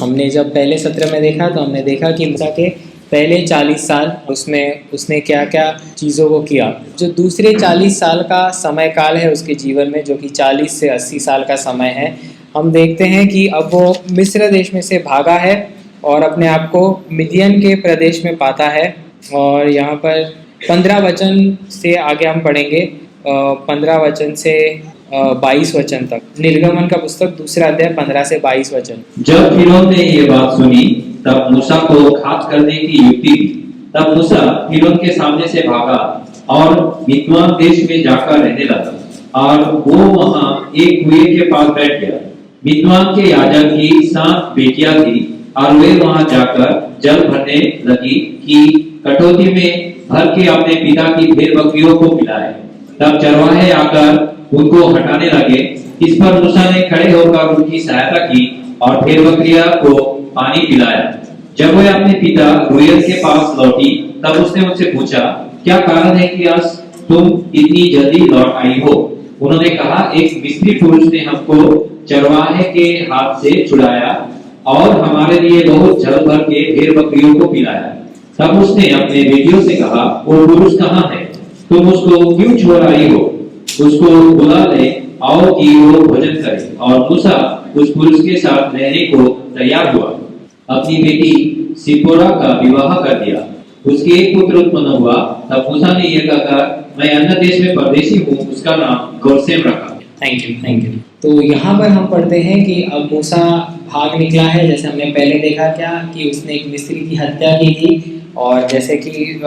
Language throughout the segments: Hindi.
हमने जब पहले सत्र में देखा तो हमने देखा कि मूसा के पहले 40 साल उसने क्या क्या चीज़ों को किया। जो दूसरे 40 साल का समय काल है उसके जीवन में, जो कि 40 से 80 साल का समय है, हम देखते हैं कि अब वो मिस्र देश में से भागा है और अपने आप को मिदियन के प्रदेश में पाता है। और यहाँ पर 15 वचन से आगे हम पढ़ेंगे, 15 वचन से 22 वचन तक। निर्गमन का पुस्तक 2 अध्याय 15 से 22 वचन। जब फिरौन ने ये बात सुनी तब मूसा को घात करने की युक्ति की। तब मूसा फिरौन के सामने से भागा और मिद्यान देश में जाकर रहने लगा और वो वहां एक कुएं के पास बैठ गया। मिद्यान के याजक की 7 बेटियां थी और वे वहां जाकर जल भरने लगी कि कटोती में भर के अपने पिता की भेड़ बकरियों को पिलाए। तब चरवाहे आकर उनको हटाने लगे। इस पर मूसा ने खड़े होकर उनकी सहायता की और भेड़ बकरियां को पानी पिलाया। जब वह अपने पिता रूएल के पास लौटी तब उसने उनसे पूछा, क्या कारण है कि आज तुम इतनी जल्दी लौट आई हो? उन्होंने कहा, एक मिस्री पुरुष ने हमको चरवाहे के हाथ से छुड़ाया और हमारे लिए बहुत जल भर के भेड़ बकरियों को पिलाया। तब उसने अपने बेटियों से कहा, वो पुरुष कहाँ है? तुम उसको क्यों छोड़ आई हो? उसको बुला ले और कि वो भोजन करे। और मूसा उस पुरुष के साथ रहने को तैयार हुआ। अपनी बेटी सिपोरा का विवाह कर दिया। उसके एक पुत्र उत्पन्न हुआ। तब मूसा ने यह कहकर, मैं अन्य देश में परदेशी हूँ, उसका नाम गोसेम रखा। Thank you. तो यहाँ पर हम पढ़ते हैं कि अब मूसा भाग निकला है। जैसे हमने पहले देखा क्या कि उसने एक मिस्री की हत्या की थी, और जैसे कि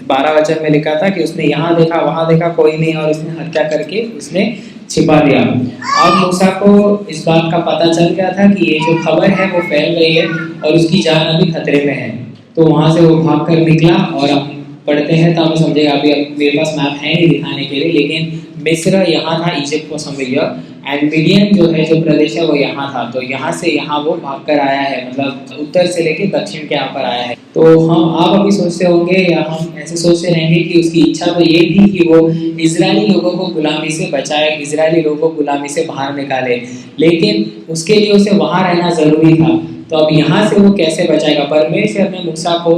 12 वचन में लिखा था कि उसने यहाँ देखा वहाँ देखा कोई नहीं, और उसने हत्या करके उसने छिपा दिया। अब मूसा को इस बात का पता चल गया था कि ये जो खबर है वो फैल गई है और उसकी जान अभी खतरे में है। तो वहाँ से वो भाग कर निकला, और हम पढ़ते हैं तो हमें समझेगा। अभी अब मेरे पास मैप है नहीं दिखाने के लिए, लेकिन मिस्र यहाँ था, इजिप्ट को समझ गया, एंड मिडियन जो है जो प्रदेश है वो यहाँ था। तो यहाँ से यहाँ वो भाग कर आया है, मतलब उत्तर से लेके दक्षिण के यहाँ पर आया है। तो आप अभी सोचते होंगे या हम ऐसे सोचते रहेंगे कि उसकी इच्छा तो ये थी कि वो इजरायली लोगों को गुलामी से बचाए, इजरायली लोगों को गुलामी से बाहर निकाले, लेकिन उसके लिए उसे वहाँ रहना जरूरी था। तो अब यहाँ से वो कैसे बचाएगा? परमेश्वर ने मूसा को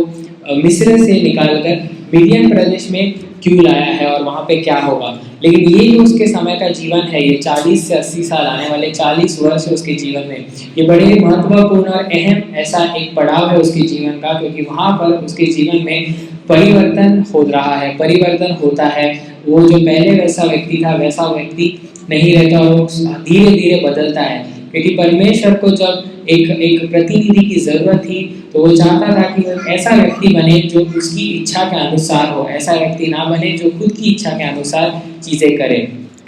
मिस्र से निकालकर मिडियन प्रदेश में क्यों लाया है और वहाँ पे क्या होगा? लेकिन ये जो उसके समय का जीवन है, ये 40 से 80 साल, आने वाले 40 वर्ष है उसके जीवन में, ये बड़े महत्वपूर्ण और अहम ऐसा एक पड़ाव है उसके जीवन का, क्योंकि वहाँ पर उसके जीवन में परिवर्तन हो रहा है, परिवर्तन होता है। वो जो पहले वैसा व्यक्ति था वैसा व्यक्ति नहीं रहता, और वो धीरे धीरे बदलता है। क्योंकि परमेश्वर को जब एक प्रतिनिधि की जरूरत थी तो वो चाहता था कि वो ऐसा व्यक्ति बने जो उसकी इच्छा के अनुसार हो, ऐसा व्यक्ति ना बने जो खुद की इच्छा के अनुसार चीजें करे।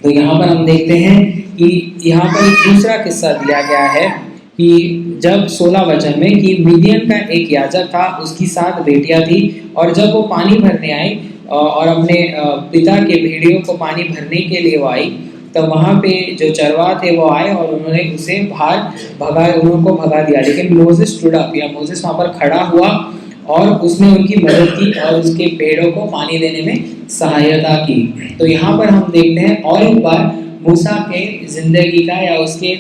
तो यहाँ पर हम देखते हैं कि यहाँ पर एक दूसरा किस्सा दिया गया है कि जब 16 वचन में कि मिडियन का एक याजक था, उसकी 7 बेटियां थी, और जब वो पानी भरने आई और अपने पिता के भेड़ियों को पानी भरने के लिए वो आई, तो वहाँ पे जो चरवाह थे वो आए और उन्होंने उसे उनको भगा दिया। लेकिन मोसेस स्टूड अप, या मोसेस वहाँ पर खड़ा हुआ और उसने उनकी मदद की और उसके पेड़ों को पानी देने में सहायता की। तो यहाँ पर हम देखते हैं और एक बार मूसा के जिंदगी का या उसके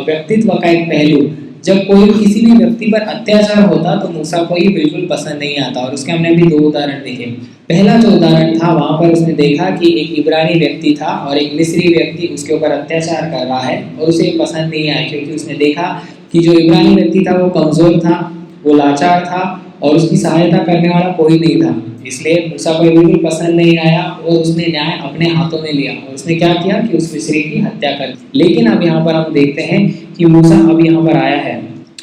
व्यक्तित्व का एक पहलू, जब कोई किसी भी व्यक्ति पर अत्याचार होता तो मूसा को ये बिल्कुल पसंद नहीं आता। और उसके हमने अभी 2 उदाहरण देखे। पहला जो उदाहरण था, वहाँ पर उसने देखा कि एक इब्रानी व्यक्ति था और एक मिस्री व्यक्ति उसके ऊपर अत्याचार कर रहा है, और उसे पसंद नहीं आया, क्योंकि उसने देखा कि जो इब्रानी व्यक्ति था वो कमजोर था, वो लाचार था और उसकी सहायता करने वाला कोई नहीं था। इसलिए मूसा को बिल्कुल पसंद नहीं आया और उसने न्याय अपने हाथों में लिया और उसने क्या किया कि उस मिस्री की हत्या कर दी। लेकिन अब यहाँ पर हम देखते हैं कि मूसा अब यहाँ पर आया है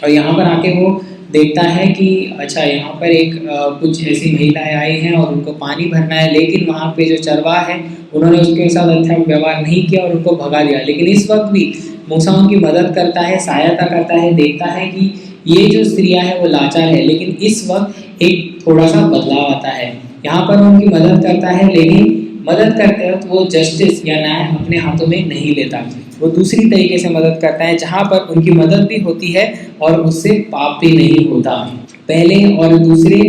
और यहाँ पर आके वो देखता है कि अच्छा यहाँ पर एक कुछ ऐसी महिलाएं आई हैं और उनको पानी भरना है, लेकिन वहाँ पे जो चरवाह है उन्होंने उसके साथ अच्छा व्यवहार नहीं किया और उनको भगा दिया। लेकिन इस वक्त भी मूसा उनकी मदद करता है, सहायता करता है, देखता है कि ये जो स्त्रियां है वो लाचार है। लेकिन इस वक्त एक थोड़ा सा बदलाव आता है, यहाँ पर उनकी मदद करता है, लेकिन मदद करते वक्त वो जस्टिस या न्याय अपने हाथों में नहीं लेता, वो दूसरी तरीके से मदद करता है जहाँ पर उनकी मदद भी होती है और उससे पाप भी नहीं होता। पहले और दूसरे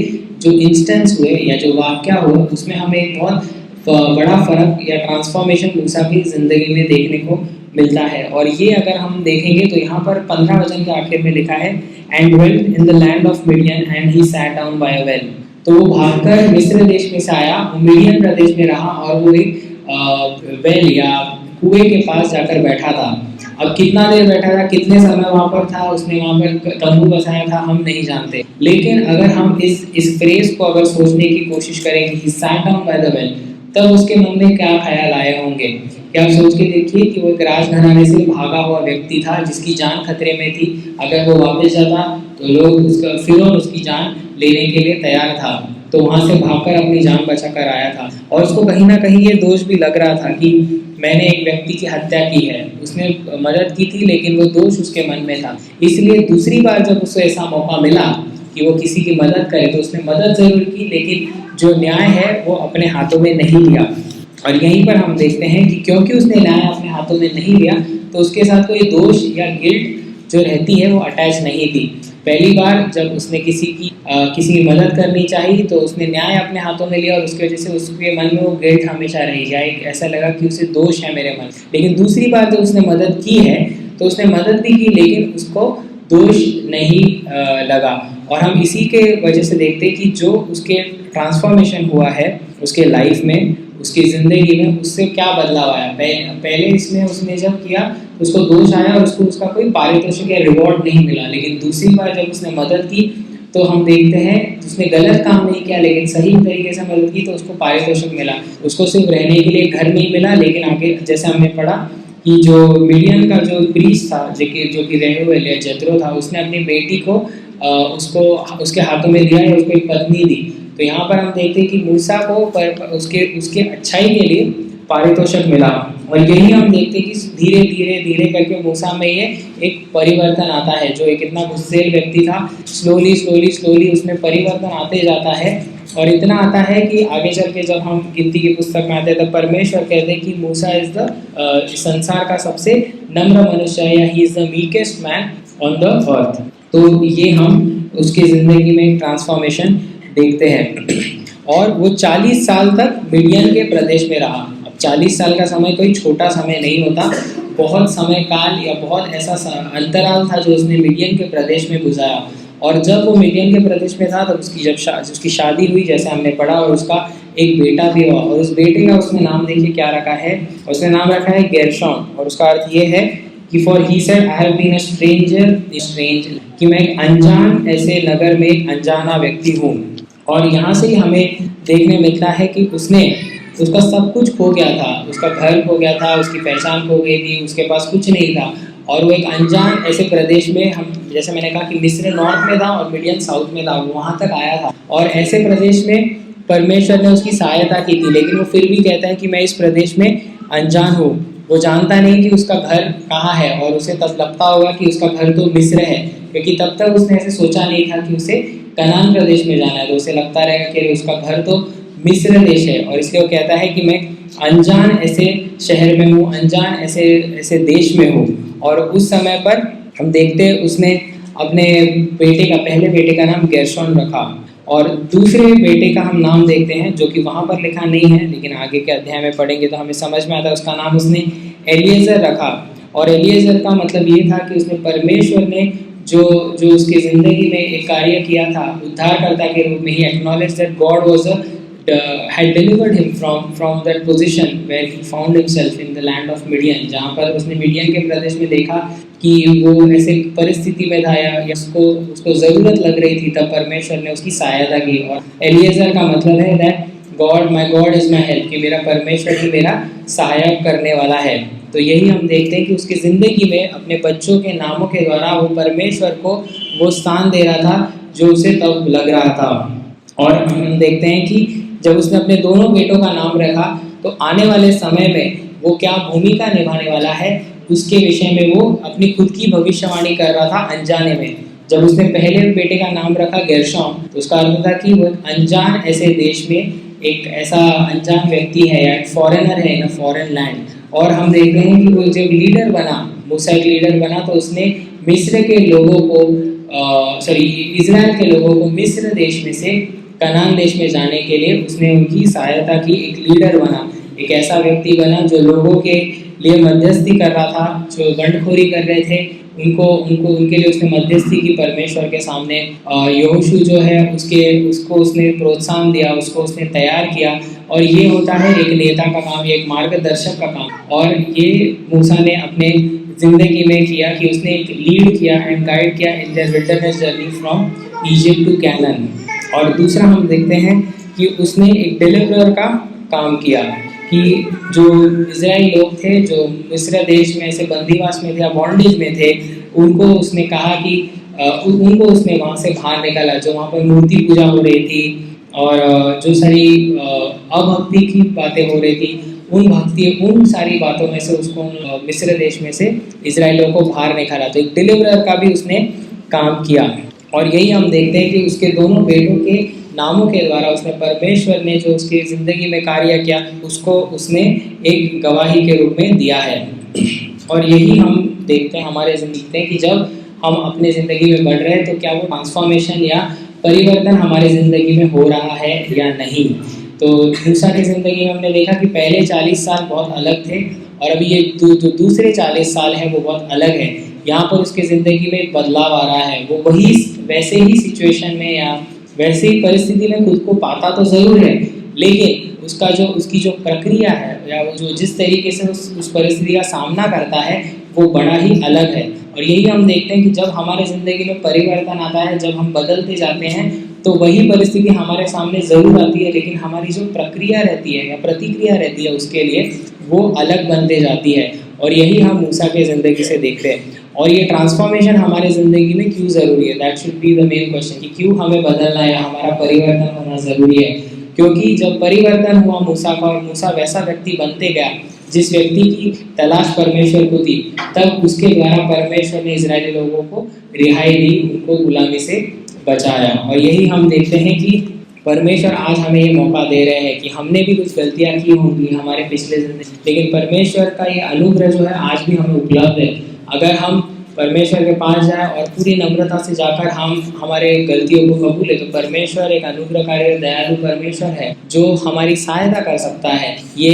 जो इंस्टेंस हुए या जो वाक्य हुए उसमें हमें एक बहुत बड़ा फर्क या ट्रांसफॉर्मेशन मूसा की जिंदगी में देखने को मिलता है। और ये अगर हम देखेंगे तो यहाँ पर 15 वचन के आखिर में लिखा है and dwelt in the land of Midian and he sat down by a well। तो वो भागकर मिस्र देश में से आया, वो मीडियन प्रदेश में रहा और वो एक वेल या कुएं के पास जाकर बैठा था। अब कितना देर बैठा था, कितने समय वहां पर था, उसने वहां पर तंबू बसाया था, हम नहीं जानते। लेकिन अगर हम इस फ्रेज को अगर सोचने की कोशिश करें कि he sat down by the well, तब उसके मन में क्या ख्याल आए होंगे। क्या आप सोच के देखिए कि वो एक राजघराने से भागा हुआ व्यक्ति था जिसकी जान खतरे में थी। अगर वो वापस जाता तो लोग उसका फिरौन उसकी जान लेने के लिए तैयार था, तो वहां से भागकर अपनी जान बचा कर आया था। और उसको कहीं ना कहीं ये दोष भी लग रहा था कि मैंने एक व्यक्ति की हत्या की है। उसने मदद की थी लेकिन वो दोष उसके मन में था, इसलिए दूसरी बार जब उसे ऐसा मौका मिला कि वो किसी की मदद करे तो उसने मदद जरूर की, लेकिन जो न्याय है वो अपने हाथों में नहीं लिया। और यहीं पर हम देखते हैं कि क्योंकि उसने न्याय अपने हाथों में नहीं लिया तो उसके साथ कोई दोष या गिल्ट जो रहती है वो अटैच नहीं थी। पहली बार जब उसने किसी की मदद करनी चाहिए तो उसने न्याय अपने हाथों में लिया और उसकी वजह से उसके मन में वो गिल्ट हमेशा रही जाए, ऐसा लगा कि उसे दोष है मेरे मन। लेकिन दूसरी बार जब उसने मदद की है तो उसने मदद भी की लेकिन उसको दोष नहीं लगा। और हम इसी के वजह से देखते हैं कि जो उसके ट्रांसफॉर्मेशन हुआ है उसके लाइफ में, उसकी ज़िंदगी में, उससे क्या बदलाव आया। पहले इसमें उसने जब किया उसको दोष आया और उसको उसका कोई पारितोषिक या रिवॉर्ड नहीं मिला। लेकिन दूसरी बार जब उसने मदद की तो हम देखते हैं उसने गलत काम नहीं किया लेकिन सही तरीके से मदद की तो उसको पारितोषिक मिला। उसको सिर्फ रहने के लिए घर नहीं मिला, लेकिन आगे जैसे हमने पढ़ा कि जो मिडियन का जो प्रीस्ट था जो कि रेहुएल या जत्रो था, उसने अपनी बेटी को उसको उसके हाथों में दिया और उसको एक पत्नी दी। तो यहाँ पर हम देखते हैं कि मूसा को उसके अच्छाई के लिए पारितोषिक मिला। और यही हम देखते हैं कि धीरे धीरे धीरे करके मूसा में ये एक परिवर्तन आता है। जो एक इतना गुस्सेल व्यक्ति था, स्लोली स्लोली स्लोली उसमें परिवर्तन आते जाता है। और इतना आता है कि आगे चल के जब हम गिनती की पुस्तक में आते हैं तब परमेश्वर कहते हैं कि मूसा इज द संसार का सबसे नम्र मनुष्य है, या he is the meekest man on the earth. तो ये हम उसकी ज़िंदगी में एक ट्रांसफॉर्मेशन देखते हैं। और वो 40 साल तक मिडियन के प्रदेश में रहा। अब 40 साल का समय कोई छोटा समय नहीं होता, बहुत समय काल या बहुत ऐसा अंतराल था जो उसने मिडियन के प्रदेश में गुजारा। और जब वो मिडियन के प्रदेश में था तब उसकी शादी हुई जैसे हमने पढ़ा, और उसका एक बेटा भी हुआ। और उस बेटे का उसने नाम देखिए क्या रखा है, उसने नाम रखा है गेरशोन। और उसका अर्थ ये है कि for he said I have been a stranger strange, कि मैं एक अनजान ऐसे नगर में एक अनजाना व्यक्ति हूँ। और यहाँ से ही हमें देखने मिलता है कि उसका सब कुछ खो गया था, उसका घर खो गया था, उसकी पहचान खो गई थी, उसके पास कुछ नहीं था। और वो एक अनजान ऐसे प्रदेश में, हम जैसे मैंने कहा कि मिस्र नॉर्थ में था और मिडियन साउथ में था, वो वहाँ तक आया था। और ऐसे प्रदेश में परमेश्वर ने उसकी सहायता की थी, लेकिन वो फिर भी कहता है कि मैं इस प्रदेश में अनजान हूँ। वो जानता नहीं कि उसका घर कहाँ है, और उसे तब लगता होगा कि उसका घर तो मिस्र है, क्योंकि तब तक उसने ऐसे सोचा नहीं था कि उसे कनान प्रदेश में जाना है। तो उसे लगता रहेगा कि उसका घर तो मिस्र देश है, और इसलिए वो कहता है कि मैं अनजान ऐसे शहर में हूँ, अनजान ऐसे देश में हूँ। और उस समय पर हम देखते हैं उसने अपने पहले बेटे का नाम गेरशोन रखा, और दूसरे बेटे का हम नाम देखते हैं जो कि वहाँ पर लिखा नहीं है, लेकिन आगे के अध्याय में पढ़ेंगे तो हमें समझ में आता है। उसका नाम उसने एलिएजर रखा। और एलिएजर का मतलब ये था कि उसने परमेश्वर ने जो उसकी ज़िंदगी में एक कार्य किया था उद्धारकर्ता के रूप में, he acknowledge that God was had delivered him from that position where he found himself in the land of Midian, जहाँ पर उसने मिडियन के प्रदेश में देखा कि वो ऐसे परिस्थिति में था या उसको ज़रूरत लग रही थी, तब परमेश्वर ने उसकी सहायता की। और एलिएजर का मतलब है that God my God is my help, कि मेरा परमेश्वर ही मेरा सहायक करने वाला है। तो यही हम देखते हैं कि उसकी ज़िंदगी में अपने बच्चों के नामों के द्वारा वो परमेश्वर को वो स्थान दे रहा था जो उसे तब लग रहा था। और हम देखते हैं कि जब उसने अपने दोनों बेटों का नाम रखा तो आने वाले समय में वो क्या भूमिका निभाने वाला है उसके विषय में वो अपनी खुद की भविष्यवाणी कर रहा था अनजाने में। जब उसने पहले बेटे का नाम रखा गेरशोन, तो उसका अर्थ था कि वो अनजान ऐसे देश में एक ऐसा अनजान व्यक्ति है या एक फॉरेनर है इन अ फॉरेन लैंड। और हम देखते हैं कि वो जब लीडर बना, मूसा एक लीडर बना, तो उसने मिस्र के लोगों को इजराइल के लोगों को मिस्र देश में से कनान देश में जाने के लिए उसने उनकी सहायता की। एक लीडर बना, एक ऐसा व्यक्ति बना जो लोगों के लिए मध्यस्थी कर रहा था, जो बंडखोरी कर रहे थे उनको उनको उनके लिए उसने मध्यस्थी की परमेश्वर के सामने। यहोशू जो है उसको उसने प्रोत्साहन दिया, उसको उसने तैयार किया। और ये होता है एक नेता का काम, एक मार्गदर्शक का काम। और ये मूसा ने अपने जिंदगी में किया कि उसने एक लीड किया एंड गाइड किया in the wilderness journey from Egypt to Canaan. और दूसरा हम देखते हैं कि उसने एक डिलीवरर का काम किया कि जो इजराइली लोग थे जो मिस्र देश में ऐसे बंदीवास में थे या बॉन्डेज में थे, उनको उसने कहा कि उनको उसने वहाँ से बाहर निकाला, जो वहाँ पर मूर्ति पूजा हो रही थी और जो सारी अभक्ति की बातें हो रही थी, उन सारी बातों में से उसको मिस्र देश में से इजराइलियों को बाहर निकाला। तो एक डिलीवरर का भी उसने काम किया। और यही हम देखते हैं कि उसके दोनों बेटों के नामों के द्वारा उसने परमेश्वर ने जो उसकी ज़िंदगी में कार्य किया उसको उसने एक गवाही के रूप में दिया है। और यही हम देखते हैं हमारे ज़िंदगी कि जब हम अपने ज़िंदगी में बढ़ रहे हैं तो क्या वो ट्रांसफॉर्मेशन या परिवर्तन हमारे ज़िंदगी में हो रहा है या नहीं। तो मूसा की ज़िंदगी में हमने देखा कि पहले 40 साल बहुत अलग थे और अभी ये जो दूसरे 40 साल हैं वो बहुत अलग है। यहाँ पर उसकी ज़िंदगी में एक बदलाव आ रहा है। वो वही वैसे ही सिचुएशन में या वैसे ही परिस्थिति में खुद को पाता तो ज़रूर है, लेकिन उसकी जो प्रक्रिया है या वो जो जिस तरीके से उस परिस्थिति का सामना करता है वो बड़ा ही अलग है। और यही हम देखते हैं कि जब हमारे ज़िंदगी में परिवर्तन आता है, जब हम बदलते जाते हैं तो वही परिस्थिति हमारे सामने ज़रूर आती है, लेकिन हमारी जो प्रक्रिया रहती है या प्रतिक्रिया रहती है उसके लिए वो अलग बनते जाती है। और यही हम मूसा के ज़िंदगी से देखते हैं। और ये ट्रांसफॉर्मेशन हमारे ज़िंदगी में क्यों ज़रूरी है, that should be the main question कि क्यों हमें बदलना है, हमारा परिवर्तन होना ज़रूरी है। क्योंकि जब परिवर्तन हुआ मूसा का और मूसा वैसा व्यक्ति बनते गया जिस व्यक्ति की तलाश परमेश्वर को थी, तब उसके द्वारा परमेश्वर ने इजरायली लोगों को रिहाई दी, उनको गुलामी से बचाया। और यही हम देखते हैं कि परमेश्वर आज हमें ये मौका दे रहे हैं कि हमने भी कुछ गलतियां की होंगी हमारे पिछले जिंदगी, लेकिन परमेश्वर का ये अनुग्रह जो है आज भी हमें उपलब्ध है। अगर हम परमेश्वर के पास जाए और पूरी नम्रता से जाकर हम हमारे गलतियों को कबूले तो परमेश्वर एक अनुग्रहकारी और दयालु परमेश्वर है जो हमारी सहायता कर सकता है ये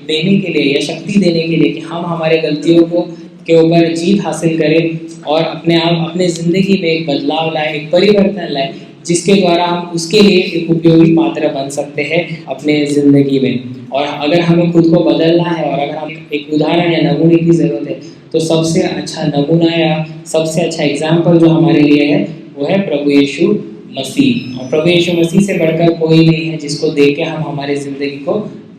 देने के लिए या शक्ति देने के लिए कि हम हमारे गलतियों के ऊपर जीत हासिल करें और अपने ज़िंदगी में एक बदलाव लाए, एक परिवर्तन लाए, जिसके द्वारा हम उसके लिए एक उपयोगी पात्र बन सकते हैं अपने ज़िंदगी में। और अगर हमें खुद को बदलना है और अगर हम एक उदाहरण या नमूने की ज़रूरत है तो सबसे अच्छा नमूना या सबसे अच्छा एग्जाम्पल जो हमारे लिए है वो है प्रभु यीशु मसीह। और प्रभु यीशु मसीह से बढ़कर कोई नहीं है जिसको देख के हम हमारी ज़िंदगी को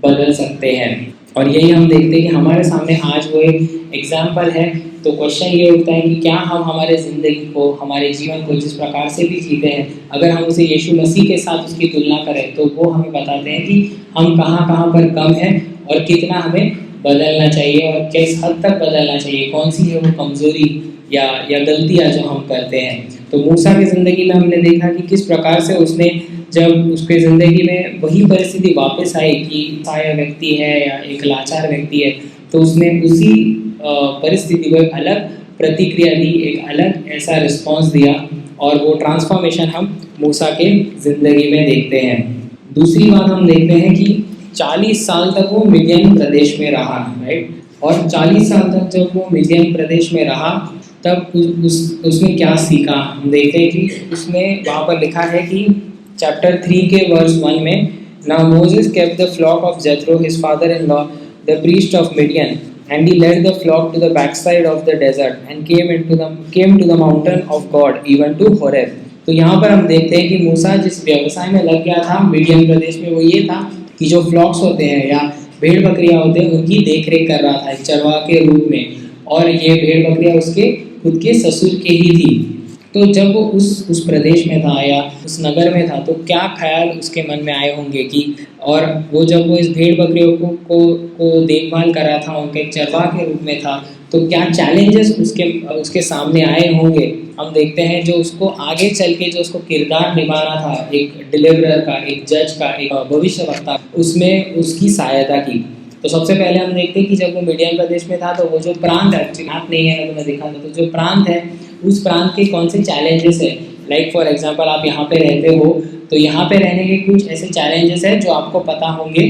बदल सकते हैं। और यही हम देखते हैं कि हमारे सामने आज वो एक एग्जाम्पल है। तो क्वेश्चन ये उठता है कि क्या हम हमारे ज़िंदगी को, हमारे जीवन को जिस प्रकार से भी जीते हैं, अगर हम उसे यीशु मसीह के साथ उसकी तुलना करें तो वो हमें बताते हैं कि हम कहाँ पर कम हैं और कितना हमें बदलना चाहिए और किस हद तक बदलना चाहिए, कौन सी है वो कमज़ोरी या गलतियाँ जो हम करते हैं। तो मूसा की ज़िंदगी में हमने देखा कि किस प्रकार से उसने जब उसके ज़िंदगी में वही परिस्थिति वापस आई कि साया व्यक्ति है या एक लाचार व्यक्ति है, तो उसने उसी परिस्थिति को एक अलग प्रतिक्रिया दी, एक अलग ऐसा रिस्पॉन्स दिया और वो ट्रांसफॉर्मेशन हम मूसा के ज़िंदगी में देखते हैं। दूसरी बात हम देखते हैं कि 40 साल तक वो मिडियन प्रदेश में रहा, राइट। और 40 साल तक जब वो मिडियन प्रदेश में रहा तब उसने क्या सीखा, हम देखते हैं कि उसमें वहाँ पर लिखा है कि चैप्टर 3 के वर्स 1 में, now Moses kept the flock of Jethro his father in law the priest of Midian and he led the flock to the backside of the desert and came to the mountain of God even to Horeb। तो यहाँ पर हम देखते हैं कि मूसा जिस व्यवसाय में लग गया था मिडियन प्रदेश में वो ये था कि जो फ्लॉक्स होते हैं या भेड़ बकरियाँ होते हैं उनकी देखरेख कर रहा था एक चरवाहा के रूप में, और ये भेड़ बकरियाँ उसके खुद के ससुर के ही थी। तो जब वो उस प्रदेश में था या उस नगर में था तो क्या ख्याल उसके मन में आए होंगे कि, और वो जब वो इस भेड़ बकरियों को देखभाल कर रहा था, उनके एक चरवाहा के रूप में था, तो क्या चैलेंजेस उसके सामने आए होंगे। हम देखते हैं जो उसको आगे चल के जो उसको किरदार निभाना था एक डिलीवरर का, एक जज का, एक भविष्यवक्ता, उसमें उसकी सहायता की। तो सबसे पहले हम देखते हैं कि जब वो मिडियन प्रदेश में था तो वो जो प्रांत है, आप नहीं है तो मैं दिखा दूँ, तो जो प्रांत है उस प्रांत के कौन से चैलेंजेस है। लाइक फॉर एग्जांपल आप यहाँ पे रहते हो तो यहाँ पे रहने के कुछ ऐसे चैलेंजेस है जो आपको पता होंगे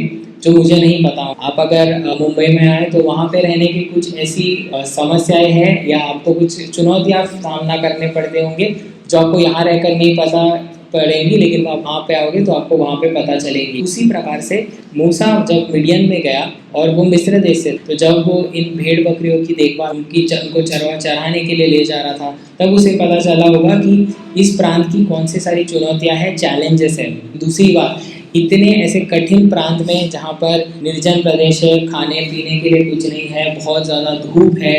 जो मुझे नहीं पता। आप अगर मुंबई में आए तो वहाँ पे रहने की कुछ ऐसी समस्याएं हैं या आपको कुछ चुनौतियाँ सामना करने पड़ते होंगे जो आपको यहाँ रहकर नहीं पता पड़ेंगी, लेकिन आप वहाँ पे आओगे तो आपको वहाँ पे पता चलेगी। उसी प्रकार से मूसा जब मिडियन में गया और वो मिस्र देश से, तो जब वो इन भेड़ बकरियों की देखभाल उनको चराने के लिए ले जा रहा था, तब उसे पता चला होगा कि इस प्रांत की कौन सी सारी चुनौतियाँ हैं, चैलेंजेस हैं। दूसरी बात, इतने ऐसे कठिन प्रांत में जहाँ पर निर्जन प्रदेश है, खाने पीने के लिए कुछ नहीं है, बहुत ज़्यादा धूप है,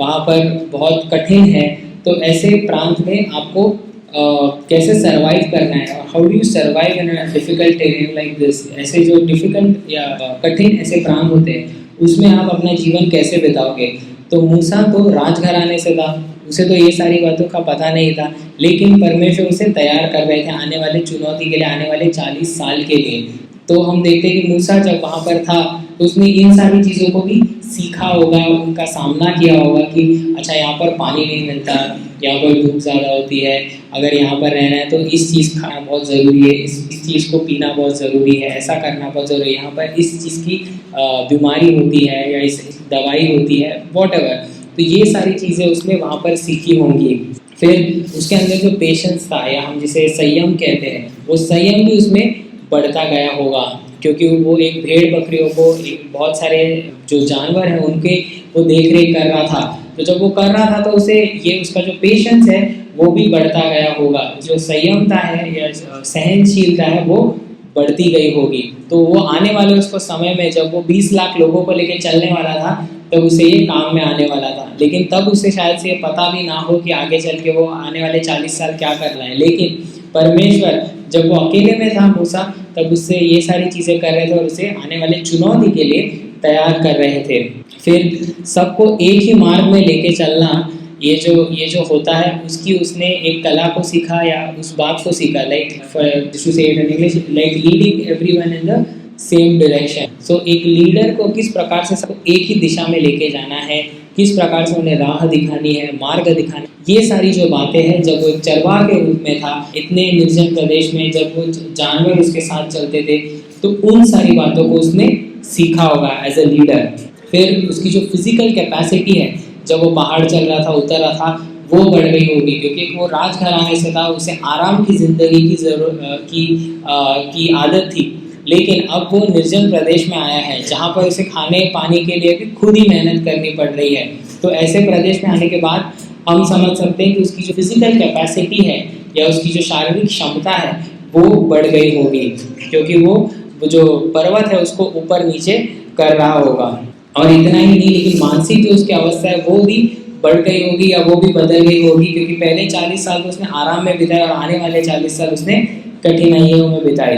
वहाँ पर बहुत कठिन है, तो ऐसे प्रांत में आपको कैसे सरवाइव करना है, how do you survive in a difficult terrain like this. ऐसे जो डिफिकल्ट या कठिन ऐसे प्रांत होते हैं उसमें आप अपना जीवन कैसे बिताओगे। तो मूसा तो राजघराने से था, उसे तो ये सारी बातों का पता नहीं था, लेकिन परमेश्वर उसे तैयार कर रहे थे आने वाले चुनौती के लिए, आने वाले 40 साल के लिए। तो हम देखते हैं कि मूसा जब वहाँ पर था तो उसने इन सारी चीज़ों को भी सीखा होगा, उनका सामना किया होगा कि अच्छा यहाँ पर पानी नहीं मिलता, यहाँ पर धूप ज़्यादा होती है, अगर यहाँ पर रहना है तो इस चीज़ खाना बहुत ज़रूरी है, इस चीज़ को पीना बहुत ज़रूरी है, ऐसा करना बहुत ज़रूरी है, यहाँ पर इस चीज़ की बीमारी होती है या इस दवाई होती है, वॉटएवर। तो ये सारी चीज़ें उसने वहाँ पर सीखी होंगी। फिर उसके अंदर जो पेशेंस था या हम जिसे संयम कहते हैं, वो संयम भी उसमें बढ़ता गया होगा, क्योंकि वो एक भेड़ बकरियों को एक बहुत सारे जो जानवर हैं उनके वो देख रेख कर रहा था। तो जब वो कर रहा था तो उसे ये उसका जो पेशेंस है वो भी बढ़ता गया होगा, जो संयमता है या सहनशीलता है वो बढ़ती गई होगी। तो वो आने वाले उसको समय में जब वो 20 लाख लोगों को लेकर चलने वाला था तब उसे ये काम में आने वाला था, लेकिन तब उसे शायद से पता भी ना हो कि आगे चल के वो आने वाले 40 साल क्या करना है। लेकिन परमेश्वर जब वो अकेले में था मूसा, तब उससे ये सारी चीज़ें कर रहे थे और उसे आने वाले चुनौती के लिए तैयार कर रहे थे। फिर सबको एक ही मार्ग में लेके चलना, ये जो होता है उसकी उसने एक कला को सीखा या उस बात को सीखा, like to say it in English, like leading everyone in the same direction. So एक लीडर को किस प्रकार से सबको एक ही दिशा में लेके जाना है, किस प्रकार से उन्हें राह दिखानी है, मार्ग दिखाना, ये सारी जो बातें हैं, जब वो एक चरवाह के रूप में था इतने निर्जन प्रदेश में, जब वो जानवर उसके साथ चलते थे, तो उन सारी बातों को उसने सीखा होगा एज अ लीडर। फिर उसकी जो फिजिकल कैपेसिटी है, जब वो पहाड़ चल रहा था, उतर रहा था, वो बढ़ गई होगी, क्योंकि वो राजघराने से था, उसे आराम की जिंदगी की आदत थी। लेकिन अब वो निर्जन प्रदेश में आया है जहाँ पर उसे खाने पानी के लिए भी खुद ही मेहनत करनी पड़ रही है। तो ऐसे प्रदेश में आने के बाद हम समझ सकते हैं कि उसकी जो फिजिकल कैपेसिटी है या उसकी जो शारीरिक क्षमता है वो बढ़ गई होगी, क्योंकि वो जो पर्वत है उसको ऊपर नीचे कर रहा होगा। और इतना ही नहीं, लेकिन मानसिक जो उसकी अवस्था है वो भी बढ़ गई होगी या वो भी बदल गई होगी, क्योंकि पहले 40 साल तो उसने आराम में बिताए और आने वाले 40 साल उसने कठिनाइयों में बिताए।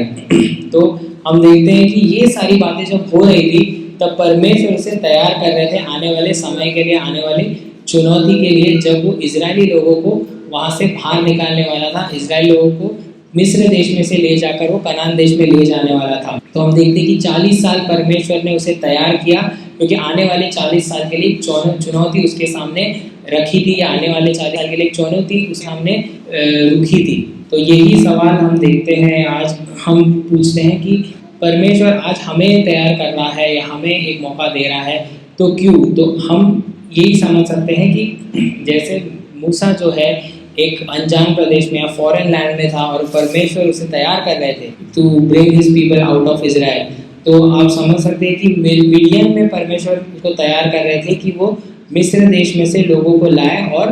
तो हम देखते हैं कि ये सारी बातें जब हो रही थी तब परमेश्वर उसे तैयार कर रहे थे आने वाले समय के लिए, आने वाली चुनौती के लिए, जब वो इजरायली लोगों को वहाँ से बाहर निकालने वाला था, इजरायली लोगों को मिस्र देश में से ले जाकर वो कनान देश में ले जाने वाला था। तो हम देखते हैं कि 40 साल परमेश्वर ने उसे तैयार किया, क्योंकि आने वाले 40 साल के लिए चुनौती उसके सामने रखी थी, या आने वाले 40 साल के लिए चुनौती उसके सामने रुकी थी। तो यही सवाल हम देखते हैं, आज हम पूछते हैं कि परमेश्वर आज हमें तैयार कर रहा है या हमें एक मौका दे रहा है, तो क्यों? तो हम यही समझ सकते हैं कि जैसे मूसा जो है एक अनजान प्रदेश में या फॉरेन लैंड में था और परमेश्वर उसे तैयार कर रहे थे to bring his people out of Israel, तो आप समझ सकते हैं कि मिडियन में परमेश्वर को तैयार कर रहे थे कि वो मिस्र देश में से लोगों को लाए और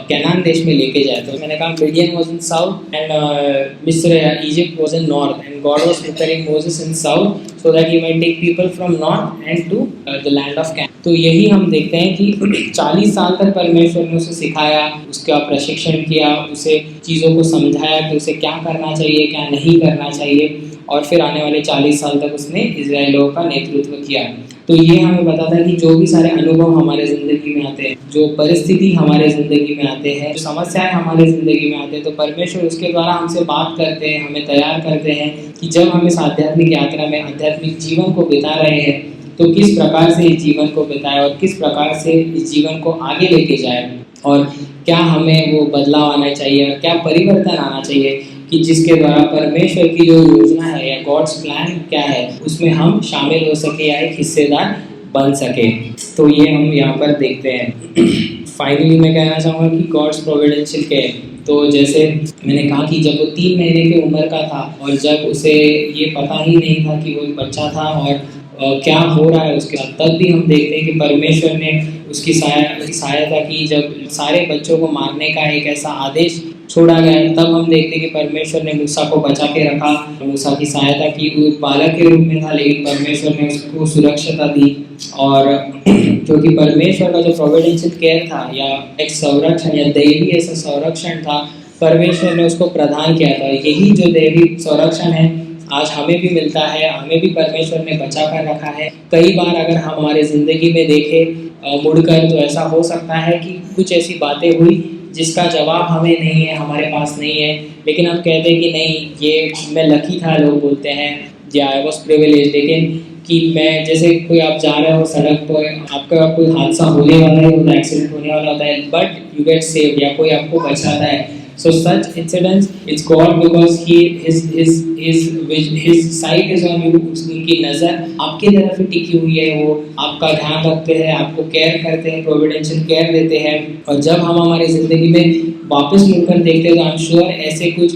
कनान देश में लेके जाए। तो मैंने कहा Midian was in south and मिस्र या Egypt was in north, and God was preparing Moses in south so that he might take people from north and to the land of Canaan. तो यही हम देखते हैं कि 40 साल तक परमेश्वर ने उसे सिखाया, उसका प्रशिक्षण किया, उसे चीज़ों को समझाया कि उसे क्या करना चाहिए, क्या नहीं करना चाहिए, और फिर आने वाले 40 साल तक उसने इजराइल लोगों का नेतृत्व किया। तो ये हमें बताता है कि जो भी सारे अनुभव हमारे ज़िंदगी में आते हैं, जो परिस्थिति हमारे ज़िंदगी में आते हैं, जो समस्याएं हमारे ज़िंदगी में आते हैं, तो परमेश्वर उसके द्वारा हमसे बात करते हैं, हमें तैयार करते हैं कि जब हम इस आध्यात्मिक यात्रा में आध्यात्मिक जीवन को बिता रहे हैं तो किस प्रकार से इस जीवन को बिताएं और किस प्रकार से इस जीवन को आगे लेके जाए, और क्या हमें वो बदलाव आना चाहिए और क्या परिवर्तन आना चाहिए। कि जिसके द्वारा परमेश्वर की जो योजना है या गॉड्स प्लान क्या है उसमें हम शामिल हो सके या एक हिस्सेदार बन सके। तो ये हम यहाँ पर देखते हैं। फाइनली मैं कहना चाहूँगा कि गॉड्स प्रोविडेंशियल केयर, तो जैसे मैंने कहा कि जब वो 3 महीने की उम्र का था और जब उसे ये पता ही नहीं था कि वो एक बच्चा था और क्या हो रहा है उसके साथ, तब भी हम देखते हैं कि परमेश्वर ने उसकी सहायता की। जब सारे बच्चों को मारने का एक ऐसा आदेश छोड़ा गया, तब हम देखते हैं कि परमेश्वर ने मूसा को बचा के रखा, मूसा की सहायता की। वो एक बालक के रूप में था लेकिन परमेश्वर ने उसको सुरक्षता दी। और क्योंकि परमेश्वर का जो प्रोविडेंशियल केयर था या एक संरक्षण या दैवी ऐसा संरक्षण था, परमेश्वर ने उसको प्रदान किया था। यही जो दैवी संरक्षण है आज हमें भी मिलता है, हमें भी परमेश्वर ने बचा कर रखा है। कई बार अगर हम हमारे ज़िंदगी में देखें मुड़कर, तो ऐसा हो सकता है कि कुछ ऐसी बातें हुई जिसका जवाब हमें नहीं है, हमारे पास नहीं है, लेकिन हम कहते हैं कि नहीं ये मैं लकी था, लोग बोलते हैं या आई वॉज प्रिविलेज। लेकिन कि मैं जैसे कोई आप जा रहे हो सड़क पर, आपका कोई हादसा होने वाला है, एक्सीडेंट होने वाला होता है, बट यू गेट सेव्ड या कोई आपको बचाता है। So such incidents, it's God because his sight is on you, उनकी नज़र आपकी तरफ ही टिकी हुई है, वो आपका ध्यान रखते हैं, आपको केयर करते हैं, प्रोविडेंशियल केयर देते हैं। और जब हम हमारी ज़िंदगी में वापस मुड़कर देखते हैं तो आई एम श्योर ऐसे कुछ